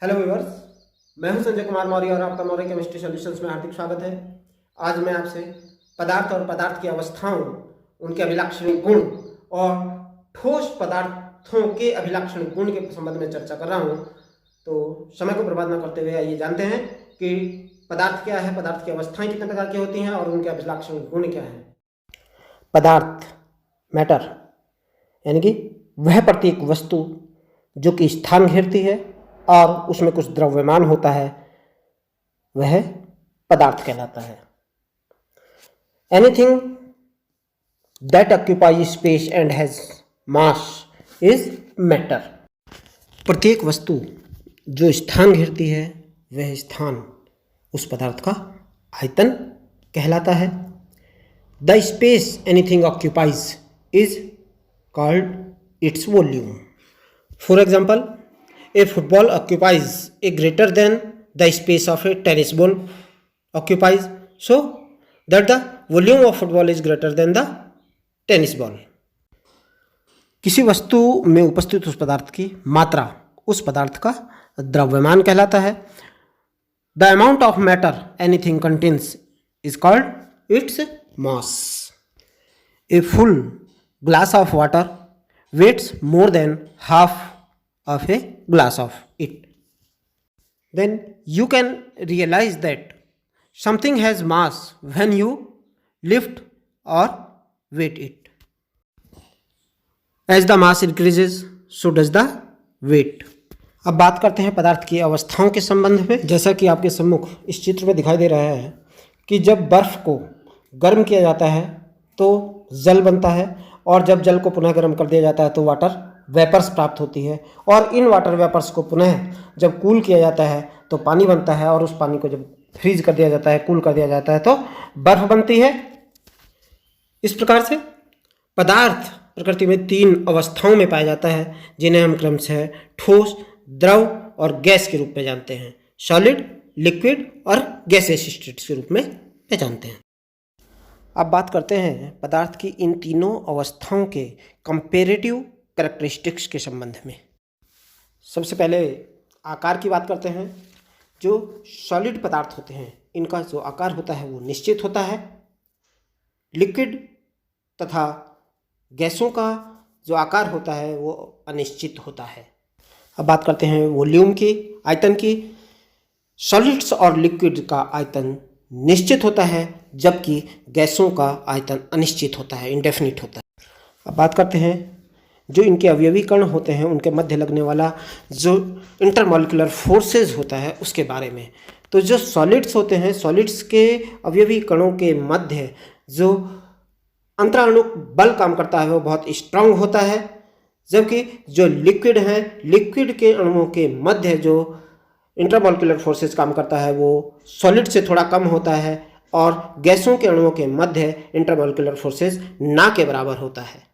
Hello viewers, मैं हूं संजय कुमार मौर्य और आपका मौर्य केमिस्ट्री सॉल्यूशंस में हार्दिक स्वागत है। आज मैं आपसे पदार्थ और पदार्थ की अवस्थाओं, उनके अभिलाक्षणिक गुण और ठोस पदार्थों के अभिलाक्षणिक गुण के संबंध में चर्चा कर रहा हूं। तो समय को बर्बाद न करते हुए आइए जानते हैं कि पदार्थ क्या है, पदार्थ की अवस्थाएं कितने प्रकार की होती हैं और उनके अभिलाक्षणिक गुण क्या हैं। पदार्थ, मैटर, यानी कि वह प्रत्येक वस्तु जो कि स्थान घेरती है और उसमें कुछ द्रव्यमान होता है, वह पदार्थ कहलाता है। Anything that occupies space and has mass is matter. प्रत्येक वस्तु जो स्थान घेरती है, वह स्थान उस पदार्थ का आयतन कहलाता है। The space anything occupies is called its volume. For example, a football occupies a greater than the space of a tennis ball occupies, so that the volume of football is greater than the tennis ball. किसी वस्तु में उपस्थित उस पदार्थ की मात्रा उस पदार्थ का द्रव्यमान कहलाता है। The amount of matter anything contains is called its mass. A full glass of water weighs more than half of a glass of it. Then you can realize that something has mass when you lift or weight it. As the mass increases, so does the weight. अब बात करते हैं पदार्थ की अवस्थाओं के संबंध में। जैसा कि आपके सम्मुख इस चित्र में दिखाई दे रहा है कि जब बर्फ को गर्म किया जाता है तो जल बनता है, और जब जल को पुनः गर्म कर दिया जाता है तो वाटर वेपर्स प्राप्त होती है, और इन वाटर वेपर्स को पुनः जब कूल किया जाता है तो पानी बनता है, और उस पानी को जब फ्रीज कर दिया जाता है, कूल कर दिया जाता है तो बर्फ बनती है। इस प्रकार से पदार्थ प्रकृति में तीन अवस्थाओं में पाया जाता है, जिन्हें हम क्रमशः ठोस, द्रव और गैस के रूप में जानते हैं। सॉलिड, लिक्विड और गैसियस स्टेट्स के रूप में पहचानते हैं। अब बात करते हैं पदार्थ की इन तीनों अवस्थाओं के कंपेरेटिव कैरेक्टरिस्टिक्स के संबंध में। सबसे पहले आकार की बात करते हैं। जो सॉलिड पदार्थ होते हैं, इनका जो आकार होता है वो निश्चित होता है। लिक्विड तथा गैसों का जो आकार होता है वो अनिश्चित होता है। अब बात करते हैं वॉल्यूम की, आयतन की। सॉलिड्स और लिक्विड का आयतन निश्चित होता है, जबकि गैसों का आयतन अनिश्चित होता है, इंडेफिनिट होता है। अब बात करते हैं जो इनके अवयवी कण होते हैं, उनके मध्य लगने वाला जो इंटरमॉलिक्यूलर फोर्सेस होता है उसके बारे में। तो जो सॉलिड्स होते हैं, सॉलिड्स के अवयवी कणों के मध्य जो अंतराणुक बल काम करता है वो बहुत स्ट्रांग होता है, जबकि जो लिक्विड है, लिक्विड के अणुओं के मध्य जो इंटरमॉलिक्यूलर फोर्सेस काम करता है वो सॉलिड से थोड़ा कम होता है, और गैसों के अणुओं के मध्य इंटरमॉलिक्यूलर फोर्सेस ना के बराबर होता है।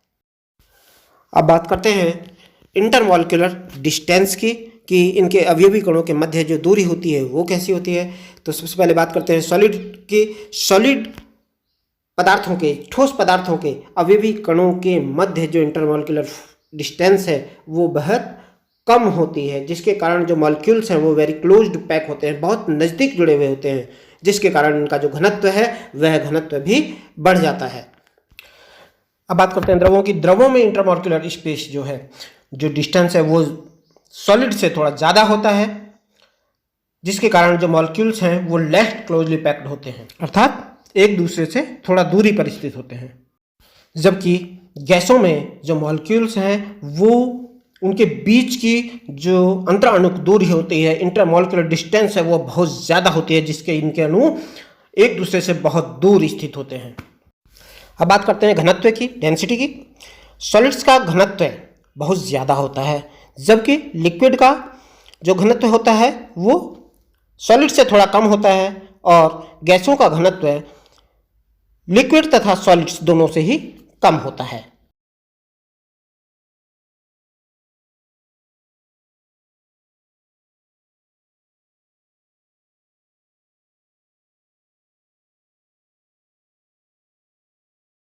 अब बात करते हैं इंटरमॉलिक्यूलर डिस्टेंस की, कि इनके अवयवी कणों के मध्य जो दूरी होती है वो कैसी होती है। तो सबसे पहले बात करते हैं सॉलिड की। सॉलिड पदार्थों के, ठोस पदार्थों के अवयवी कणों के मध्य जो इंटरमॉलिक्यूलर डिस्टेंस है वो बहुत कम होती है, जिसके कारण जो मॉलिक्यूल्स हैं वो वेरी क्लोज्ड पैक होते हैं, बहुत नज़दीक जुड़े हुए होते हैं, जिसके कारण इनका जो घनत्व है वह घनत्व भी बढ़ जाता है। अब बात करते हैं द्रवों की। द्रवों में इंटरमॉलिक्यूलर स्पेस जो है, जो डिस्टेंस है वो सॉलिड से थोड़ा ज़्यादा होता है, जिसके कारण जो मॉलिक्यूल्स हैं वो लेस क्लोजली पैक्ड होते हैं, अर्थात एक दूसरे से थोड़ा दूरी पर स्थित होते हैं। जबकि गैसों में जो मॉलिक्यूल्स हैं वो उनके बीच की जो अंतराणुक दूरी होती है, इंटरमॉलिक्यूलर डिस्टेंस है, वो बहुत ज़्यादा होती है, जिसके इनके अणु एक दूसरे से बहुत दूर स्थित होते हैं। अब बात करते हैं घनत्व की, डेंसिटी की। सॉलिड्स का घनत्व बहुत ज़्यादा होता है, जबकि लिक्विड का जो घनत्व होता है वो सॉलिड से थोड़ा कम होता है, और गैसों का घनत्व लिक्विड तथा सॉलिड्स दोनों से ही कम होता है।